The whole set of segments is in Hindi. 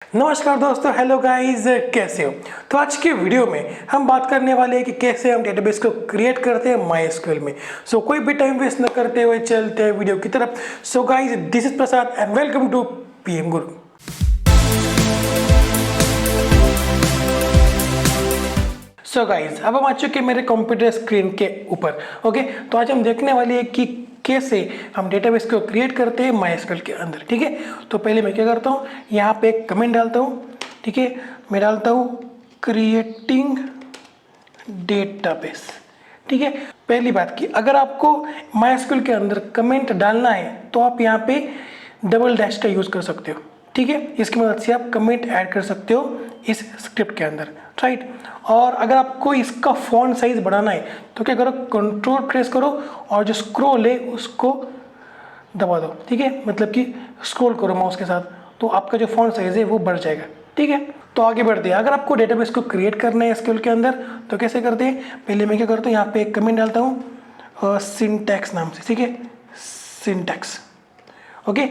नमस्कार दोस्तों, हेलो गाइस, कैसे हो। तो आज की वीडियो में हम बात करने वाले हैं कि कैसे हम डेटाबेस को क्रिएट करते हैं MySQL में। सो कोई भी टाइम वेस्ट न करते हुए चलते हैं वीडियो की तरफ। So guys, this is Prasad and welcome to PM Guru. So guys, अब हम आ चुके हैं मेरे कंप्यूटर स्क्रीन के ऊपर। ओके, तो आज हम देखने वाले हैं कि कैसे हम डेटाबेस को क्रिएट करते हैं MySQL के अंदर। ठीक है, तो पहले मैं क्या करता हूँ, यहाँ पे एक कमेंट डालता हूँ। ठीक है, मैं डालता हूँ क्रिएटिंग डेटाबेस। ठीक है, पहली बात की अगर आपको MySQL के अंदर कमेंट डालना है तो आप यहाँ पे डबल डैश का यूज़ कर सकते हो। ठीक है, इसकी मदद से आप कमेंट ऐड कर सकते हो इस स्क्रिप्ट के अंदर, राइट। और अगर आपको इसका फॉन्ट साइज बढ़ाना है तो क्या करो, कंट्रोल प्रेस करो और जो स्क्रॉल है उसको दबा दो। ठीक है, मतलब कि स्क्रॉल करो माउस के साथ तो आपका जो फॉन्ट साइज है वो बढ़ जाएगा। ठीक है, तो आगे बढ़ते हैं। अगर आपको डेटाबेस को क्रिएट करना है SQL के अंदर तो कैसे करते हैं, पहले मैं क्या करता हूँ, यहाँ पे एक कमेंट डालता हूँ सिंटैक्स नाम से। ठीक है, सिंटैक्स। ओके,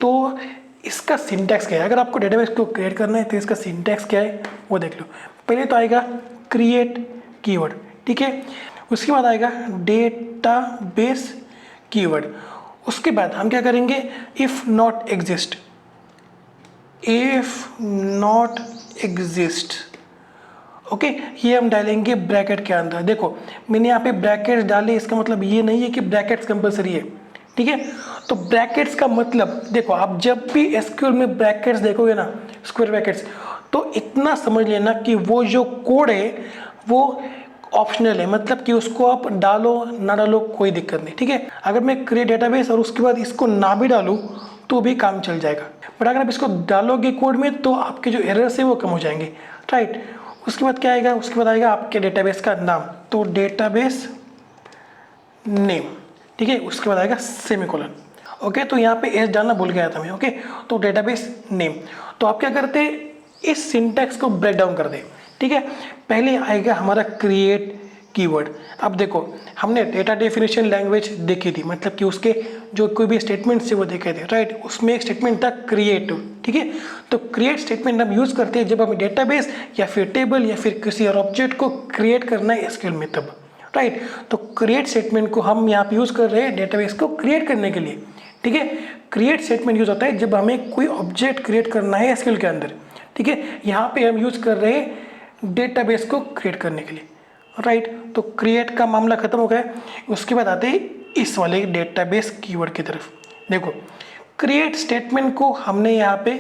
तो इसका सिंटैक्स क्या है, अगर आपको डेटाबेस को क्रिएट करना है तो इसका सिंटैक्स क्या है वो देख लो। पहले तो आएगा क्रिएट कीवर्ड। ठीक है, उसके बाद आएगा डेटाबेस कीवर्ड। उसके बाद हम क्या करेंगे, इफ नॉट एग्जिस्ट ओके, ये हम डालेंगे ब्रैकेट के अंदर। देखो मैंने यहाँ पे ब्रैकेट्स डाले, इसका मतलब ये नहीं है कि ब्रैकेट्स कंपलसरी है। ठीक है, तो ब्रैकेट्स का मतलब देखो, आप जब भी SQL में ब्रैकेट्स देखोगे ना, स्क्वायर ब्रैकेट्स, तो इतना समझ लेना कि वो जो कोड है वो ऑप्शनल है, मतलब कि उसको आप डालो ना डालो कोई दिक्कत नहीं। ठीक है, अगर मैं क्रिएट डेटाबेस और उसके बाद इसको ना भी डालूँ तो भी काम चल जाएगा, बट अगर आप इसको डालोगे कोड में तो आपके जो एरर्स है वो कम हो जाएंगे, राइट। उसके बाद क्या आएगा, उसके बाद आएगा आपके डेटाबेस का नाम, तो डेटाबेस नेम। ठीक है, उसके बाद आएगा सेमीकोलन। ओके, तो यहाँ पे एस डालना भूल गया था मैं। ओके, तो डेटाबेस नेम। तो आप क्या करते हैं, इस सिंटैक्स को ब्रेक डाउन कर दे। ठीक है, पहले आएगा हमारा क्रिएट कीवर्ड। अब देखो हमने डेटा डेफिनेशन लैंग्वेज देखी थी, मतलब कि उसके जो कोई भी स्टेटमेंट्स थे वो देखे थे, राइट। उसमें एक स्टेटमेंट था क्रिएट। ठीक है, तो क्रिएट स्टेटमेंट हम यूज़ करते हैं जब हमें डेटाबेस या फिर टेबल या फिर किसी और ऑब्जेक्ट को क्रिएट करना है SQL में, तब, राइट। तो क्रिएट स्टेटमेंट को हम यहाँ पे यूज़ कर रहे हैं डेटाबेस को क्रिएट करने के लिए। ठीक है, क्रिएट स्टेटमेंट यूज़ होता है जब हमें कोई ऑब्जेक्ट क्रिएट करना है SQL के अंदर। ठीक है, यहाँ पे हम यूज़ कर रहे हैं डेटाबेस को क्रिएट करने के लिए, राइट। तो क्रिएट का मामला खत्म हो गया। उसके बाद आते हैं इस वाले डेटाबेस कीवर्ड की तरफ। देखो क्रिएट स्टेटमेंट को हमने यहाँ पे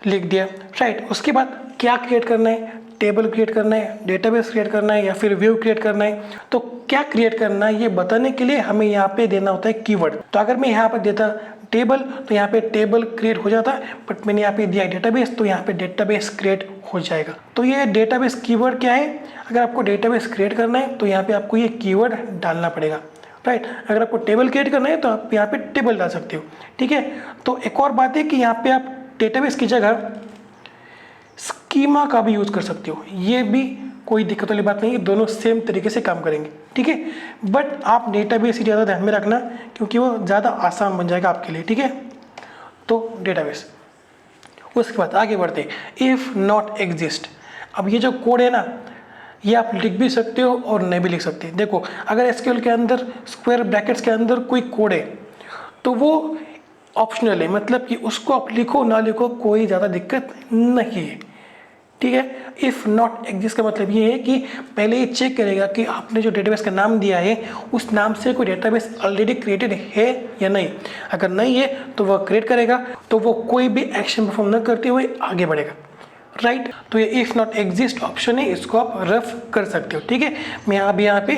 लिख दिया, राइट। उसके बाद क्या क्रिएट करना है, टेबल क्रिएट करना है, डेटाबेस क्रिएट करना है या फिर व्यू क्रिएट करना है। तो क्या क्रिएट करना है ये बताने के लिए हमें यहाँ पे देना होता है कीवर्ड। तो अगर मैं यहाँ पर देता टेबल तो यहाँ पे टेबल क्रिएट हो जाता, बट मैंने यहाँ पे दिया डेटाबेस तो यहाँ पे डेटाबेस क्रिएट हो जाएगा। तो ये डेटाबेस कीवर्ड क्या है, अगर आपको डेटाबेस क्रिएट करना है तो यहाँ पे आपको ये कीवर्ड डालना पड़ेगा, राइट। अगर आपको टेबल क्रिएट करना है तो आप यहाँ पे टेबल डाल सकते हो। ठीक है, तो एक और बात है कि यहाँ पे आप डेटाबेस की जगह स्कीमा का भी यूज़ कर सकते हो, ये भी कोई दिक्कत वाली बात नहीं है, दोनों सेम तरीके से काम करेंगे। ठीक है, बट आप डेटाबेस ही ज़्यादा ध्यान में रखना क्योंकि वो ज़्यादा आसान बन जाएगा आपके लिए। ठीक है, तो डेटाबेस। उसके बाद आगे बढ़ते, इफ़ नॉट एग्जिस्ट। अब ये जो कोड है ना, ये आप लिख भी सकते हो और नहीं भी लिख सकते। देखो अगर SQL के अंदर स्क्वायर ब्रैकेट्स के अंदर कोई कोड है तो वो ऑप्शनल है, मतलब कि उसको आप लिखो ना लिखो कोई ज़्यादा दिक्कत नहीं है। ठीक है, इफ़ नॉट एग्जिस्ट का मतलब ये है कि पहले ये चेक करेगा कि आपने जो डेटाबेस का नाम दिया है उस नाम से कोई डेटाबेस ऑलरेडी क्रिएटेड है या नहीं। अगर नहीं है तो वह क्रिएट करेगा, तो वो कोई भी एक्शन परफॉर्म न करते हुए आगे बढ़ेगा, राइट। तो ये इफ़ नॉट एग्जिस्ट ऑप्शन है, इसको आप रफ कर सकते हो। ठीक है, मैं अभी यहाँ पे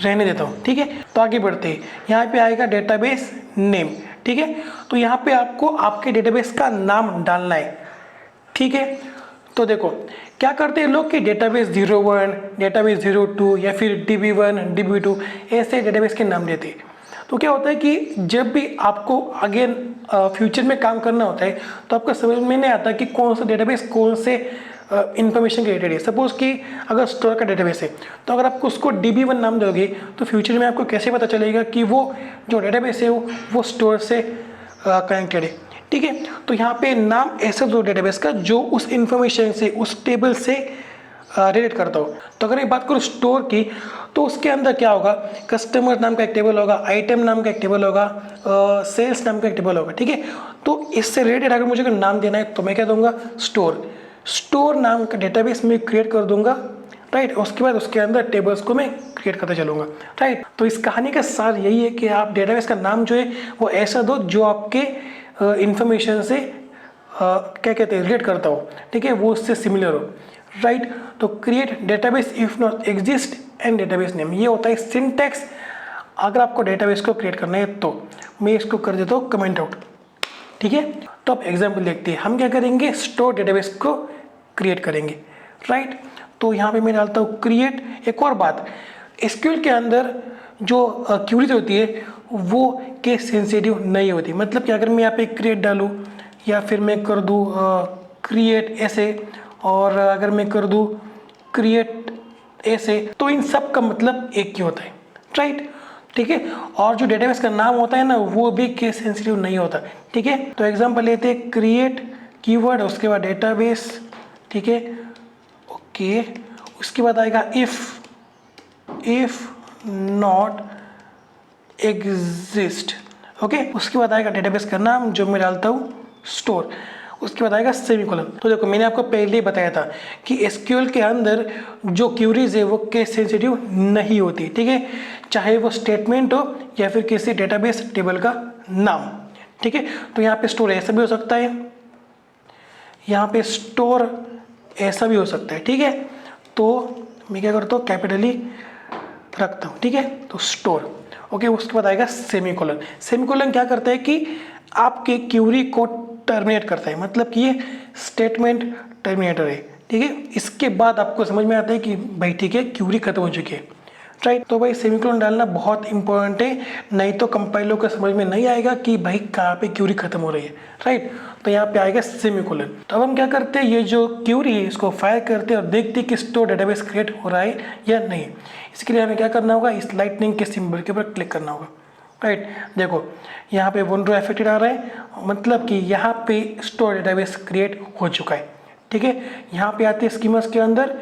रहने देता हूँ। ठीक है, तो आगे बढ़ते हैं, यहाँ पे आएगा डेटाबेस नेम। ठीक है, तो यहाँ पे आपको आपके डेटाबेस का नाम डालना है। ठीक है, तो देखो क्या करते हैं लोग कि डेटाबेस 01, डेटाबेस 02 या फिर DB1, DB2 ऐसे डेटाबेस के नाम देते हैं। तो क्या होता है कि जब भी आपको आगे फ्यूचर में काम करना होता है तो आपको समझ में नहीं आता कि कौन सा डेटाबेस कौन से इन्फॉर्मेशन के रिलेटेड है। सपोज कि अगर स्टोर का डेटाबेस है तो अगर आपको उसको DB1 नाम दोगे तो फ्यूचर में आपको कैसे पता चलेगा कि वो जो डेटाबेस है वो स्टोर से कनेक्टेड है। ठीक है। तो यहाँ पे नाम ऐसा दो डेटाबेस का जो उस इंफॉर्मेशन से, उस टेबल से रिलेट करता हो। तो अगर मैं बात करूँ स्टोर की, तो उसके अंदर क्या होगा, कस्टमर नाम का एक टेबल होगा, आइटम नाम का एक टेबल होगा, सेल्स नाम का एक टेबल होगा, ठीक है। तो इससे रिलेटेड अगर मुझे नाम देना है तो मैं क्या दूंगा, स्टोर। स्टोर नाम का डेटाबेस मैं क्रिएट कर दूंगा, राइट। उसके बाद उसके अंदर टेबल्स को मैं क्रिएट करते चलूंगा, राइट। तो इस कहानी का सार यही है कि आप डेटाबेस का नाम जो है वो ऐसा दो जो आपके इंफॉर्मेशन से क्या कहते हैं, रिलेट करता हो, ठीक है, वो उससे सिमिलर हो, राइट। तो create database if not exist and database name, ये होता है सिंटैक्स अगर आपको डेटाबेस को क्रिएट करना है तो। मैं इसको कर देता हूँ कमेंट आउट, ठीक है। तो अब एग्जाम्पल देखते हैं, हम क्या करेंगे, स्टोर डेटाबेस को क्रिएट करेंगे, राइट। तो यहाँ पे मैं डालता हूँ क्रिएट। एक और बात, एसक्यूएल के अंदर जो क्यूरीज होती है वो केस सेंसिटिव नहीं होती। मतलब कि अगर मैं यहाँ पे क्रिएट डालूँ या फिर मैं कर दूँ क्रिएट ऐसे, और अगर मैं कर दूँ क्रिएट ऐसे, तो इन सब का मतलब एक ही होता है, राइट, ठीक है। और जो डेटाबेस का नाम होता है ना वो भी केस सेंसिटिव नहीं होता, ठीक है। तो एग्जांपल लेते हैं, क्रिएट कीवर्ड, उसके बाद डेटाबेस, ठीक है, ओके। उसके बाद आएगा इफ नॉट एग्जिस्ट, ओके। उसके बाद आएगा डेटाबेस का नाम जो मैं डालता हूँ स्टोर। उसके बाद आएगा सेमीकोलन। तो देखो मैंने आपको पहले ही बताया था कि एसक्यूएल के अंदर जो क्यूरीज है वो केस सेंसिटिव नहीं होती, ठीक है, चाहे वो स्टेटमेंट हो या फिर किसी डेटाबेस टेबल का नाम, ठीक है। तो यहाँ पे स्टोर ऐसा भी हो सकता है, यहाँ पे स्टोर ऐसा भी हो सकता है, ठीक है। तो मैं क्या करता हूँ, कैपिटली रखता हूँ, ठीक है। तो स्टोर, ओके। उसके बाद आएगा सेमीकोलन। सेमीकोलन क्या करता है कि आपके क्यूरी को टर्मिनेट करता है, मतलब कि ये स्टेटमेंट टर्मिनेटर है, ठीक है। इसके बाद आपको समझ में आता है कि भाई ठीक है क्यूरी खत्म हो चुकी है, राइट। तो भाई सेमीकोलन डालना बहुत इंपॉर्टेंट है, नहीं तो कंपाइलर को समझ में नहीं आएगा कि भाई कहाँ पे क्यूरी खत्म हो रही है, राइट। तो यहाँ पे आएगा सेमीकोलन। तो अब हम क्या करते हैं, ये जो क्यूरी है इसको फायर करते हैं और देखते हैं कि स्टोर डेटाबेस क्रिएट हो रहा है या नहीं। इसके लिए हमें क्या करना होगा, इस लाइटनिंग के सिंबल के ऊपर क्लिक करना होगा, राइट। देखो यहाँ पे वन रो अफेक्टेड आ रहा है, मतलब कि यहाँ पे स्टोर डेटाबेस क्रिएट हो चुका है, ठीक है। यहाँ पे आते हैं स्कीमर्स के अंदर,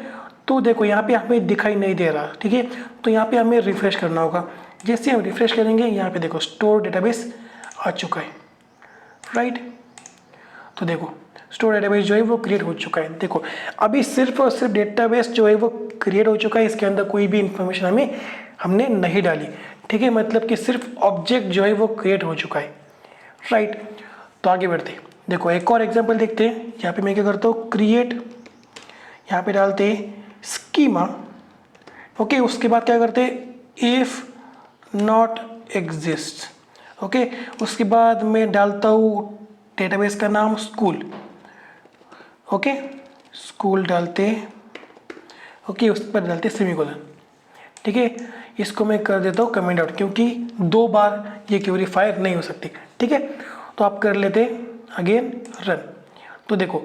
तो देखो यहाँ पे हमें दिखाई नहीं दे रहा, ठीक है। तो यहाँ पे हमें रिफ्रेश करना होगा। जैसे हम रिफ्रेश करेंगे यहाँ पे देखो स्टोर डेटाबेस आ चुका है, राइट। तो देखो स्टोर डेटाबेस जो है वो क्रिएट हो चुका है। देखो अभी सिर्फ और सिर्फ डेटाबेस जो है वो क्रिएट हो चुका है, इसके अंदर कोई भी इंफॉर्मेशन हमने नहीं डाली, ठीक है। मतलब कि सिर्फ ऑब्जेक्ट जो है वो क्रिएट हो चुका है, राइट। तो आगे बढ़ते हैं, देखो एक और एग्जांपल देखते हैं। यहाँ पे मैं क्या करता हूँ, क्रिएट, यहाँ पे डालते हैं स्कीमा, ओके। उसके बाद क्या करते हैं, इफ नॉट एग्जिस्ट, ओके। उसके बाद मैं डालता हूँ डेटाबेस का नाम स्कूल, ओके, स्कूल डालते, ओके। उसके बाद डालते सेमीकोलन, ठीक है। इसको मैं कर देता हूँ कमेंट आउट, क्योंकि दो बार ये क्वेरी फायर नहीं हो सकती, ठीक है। तो आप कर लेते अगेन रन। तो देखो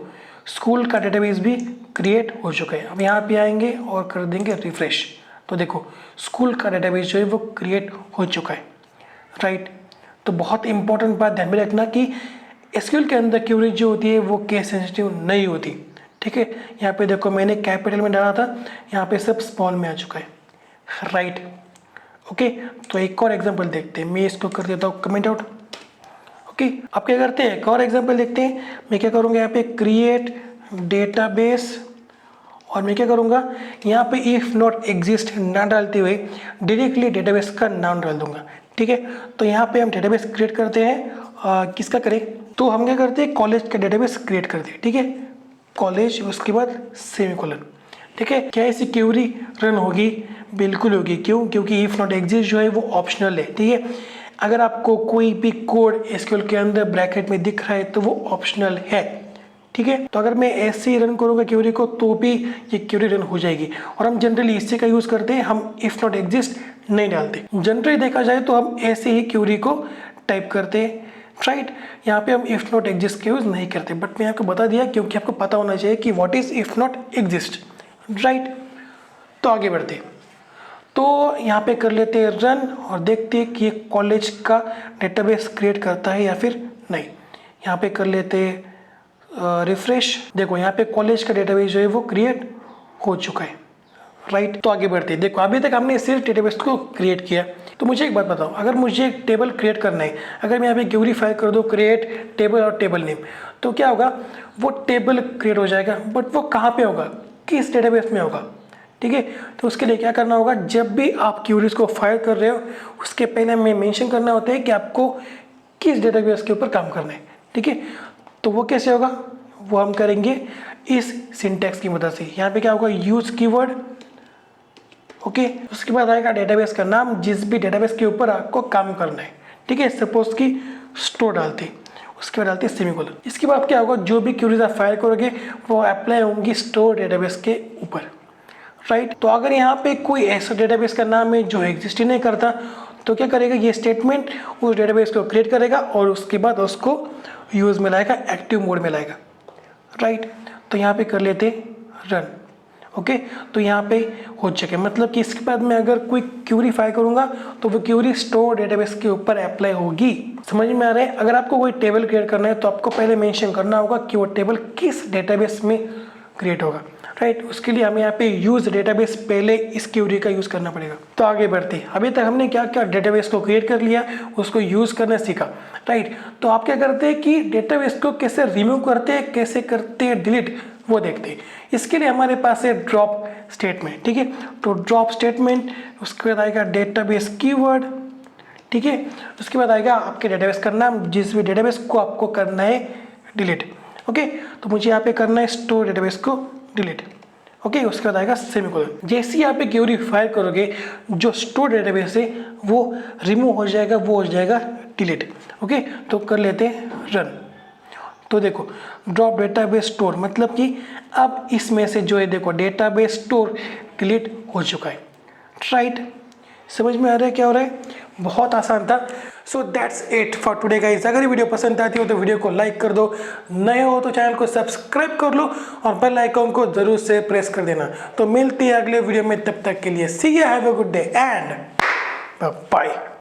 स्कूल का डेटाबेस भी क्रिएट हो चुका है। अब यहाँ पे आएंगे और कर देंगे रिफ्रेश। तो देखो स्कूल का डेटाबेस जो है वो क्रिएट हो चुका है, राइट। तो बहुत इंपॉर्टेंट बात ध्यान में रखना कि एसक्यूएल के अंदर क्वेरी जो होती है वो केस सेंसिटिव नहीं होती, ठीक है। यहाँ पे देखो मैंने कैपिटल में डाला था, यहाँ पे सब स्मॉल में आ चुका है, राइट, ओके। तो एक और एग्जांपल देखते हैं, मैं इसको कर देता हूँ कमेंट आउट, ओके। अब क्या करते हैं, एक और एग्जांपल देखते हैं। मैं क्या करूँगा, यहाँ पे क्रिएट डेटाबेस, और मैं क्या करूँगा यहाँ पे इफ नॉट एग्जिस्ट ना डालते हुए डायरेक्टली डेटाबेस का नाम डाल दूंगा, ठीक है। तो यहाँ पे हम डेटाबेस क्रिएट करते हैं, किसका करें, तो हम क्या करते हैं कॉलेज का डेटाबेस क्रिएट करते हैं, ठीक है, कॉलेज। उसके बाद सेमीकोलन, ठीक है। क्या ऐसी क्वेरी रन होगी, बिल्कुल होगी। क्यों, क्योंकि इफ नॉट एग्जिस्ट जो है वो ऑप्शनल है, ठीक है। अगर आपको कोई भी कोड एसक्यूएल के अंदर ब्रैकेट में दिख रहा है तो वो ऑप्शनल है, ठीक है। तो अगर मैं ऐसे ही रन करूँगा क्वेरी को तो भी ये क्वेरी रन हो जाएगी। और हम जनरली इससे का यूज़ करते हैं, हम इफ नॉट एग्जिस्ट नहीं डालते। जनरली देखा जाए तो हम ऐसे ही क्वेरी को टाइप करते हैं, राइट। यहाँ पे हम इफ नॉट एग्जिस्ट का यूज़ नहीं करते, बट मैं आपको बता दिया क्योंकि आपको पता होना चाहिए कि what is if not exist, right. तो आगे बढ़ते, तो यहाँ पे कर लेते हैं रन और देखते हैं कि ये कॉलेज का डेटाबेस क्रिएट करता है या फिर नहीं। यहाँ पे कर लेते रिफ्रेश। देखो यहाँ पे कॉलेज का डेटाबेस जो है वो क्रिएट हो चुका है, राइट। तो आगे बढ़ते हैं। देखो अभी तक हमने सिर्फ डेटाबेस को क्रिएट किया। तो मुझे एक बात बताओ, अगर मुझे एक टेबल क्रिएट करना है, अगर मैं यहाँ पे क्वेरी फाइल कर दूँ क्रिएट टेबल और टेबल नेम, तो क्या होगा, वो टेबल क्रिएट हो जाएगा, बट वो कहाँ पे होगा, किस डेटाबेस में होगा, ठीक है। तो उसके लिए क्या करना होगा, जब भी आप क्वेरीज को फाइल कर रहे हो उसके पहले हमें मेंशन करना होता है कि आपको किस डेटाबेस के ऊपर काम करना है, ठीक है। तो वो कैसे होगा, वो हम करेंगे इस सिंटैक्स की मदद से। यहाँ पे क्या होगा, यूज कीवर्ड, ओके। उसके बाद आएगा डेटाबेस का नाम, जिस भी डेटाबेस के ऊपर आपको काम करना है, ठीक है। सपोज कि स्टोर डालते, उसके बाद डालते सेमीकोलन। इसके बाद क्या होगा, जो भी क्वेरीज आप फाइल करोगे वो अप्लाई होंगी स्टोर डेटाबेस के ऊपर, राइट। तो अगर यहाँ पे कोई ऐसा डेटाबेस का नाम है जो एग्जिस्ट ही नहीं करता, तो क्या करेगा, ये स्टेटमेंट उस डेटाबेस को क्रिएट करेगा और उसके बाद उसको यूज में लाएगा, एक्टिव मोड में लाएगा, राइट। तो यहाँ पे कर लेते रन, ओके। तो यहाँ पे हो चुके, मतलब कि इसके बाद मैं अगर कोई क्वेरी फाइल करूंगा तो वो क्वेरी स्टोर डेटाबेस के ऊपर अप्लाई होगी। समझ में आ रहा है। अगर आपको कोई टेबल क्रिएट करना है तो आपको पहले मेंशन करना होगा कि वो टेबल किस डेटाबेस में क्रिएट होगा, राइट। उसके लिए हमें यहाँ पे यूज डेटाबेस पहले इस क्वेरी का यूज करना पड़ेगा। तो आगे बढ़ते, अभी तक हमने क्या क्या डेटाबेस को क्रिएट कर लिया, उसको यूज करना सीखा, राइट। तो आप क्या करते हैं कि डेटाबेस को कैसे रिमूव करते हैं, कैसे करते हैं डिलीट, वो देखते हैं। इसके लिए हमारे पास है ड्रॉप स्टेटमेंट, ठीक है। तो ड्रॉप स्टेटमेंट, उसके बाद आएगा डेटाबेस कीवर्ड, ठीक है। उसके बाद आएगा आपके डेटाबेस का नाम, जिस भी डेटाबेस को आपको करना है डिलीट, ओके। तो मुझे यहाँ पे करना है स्टोर डेटाबेस को डिलीट, ओके। उसके बाद आएगा सेमीकोलन। जैसे ही आप क्वेरी फाइल करोगे जो स्टोर डेटाबेस है वो रिमूव हो जाएगा, वो हो जाएगा डिलीट, ओके। तो कर लेते हैं रन। तो देखो ड्रॉप डेटाबेस स्टोर, मतलब कि अब इसमें से जो है देखो डेटाबेस स्टोर डिलीट हो चुका है, राइट। समझ में आ रहा है क्या हो रहा है, बहुत आसान था। So that's it for today guys. अगर ये वीडियो पसंद आती हो तो वीडियो को लाइक कर दो, नए हो तो चैनल को सब्सक्राइब कर लो और बेल आइकॉन को जरूर से प्रेस कर देना। तो मिलते हैं अगले वीडियो में, तब तक के लिए see you, have a good day and bye.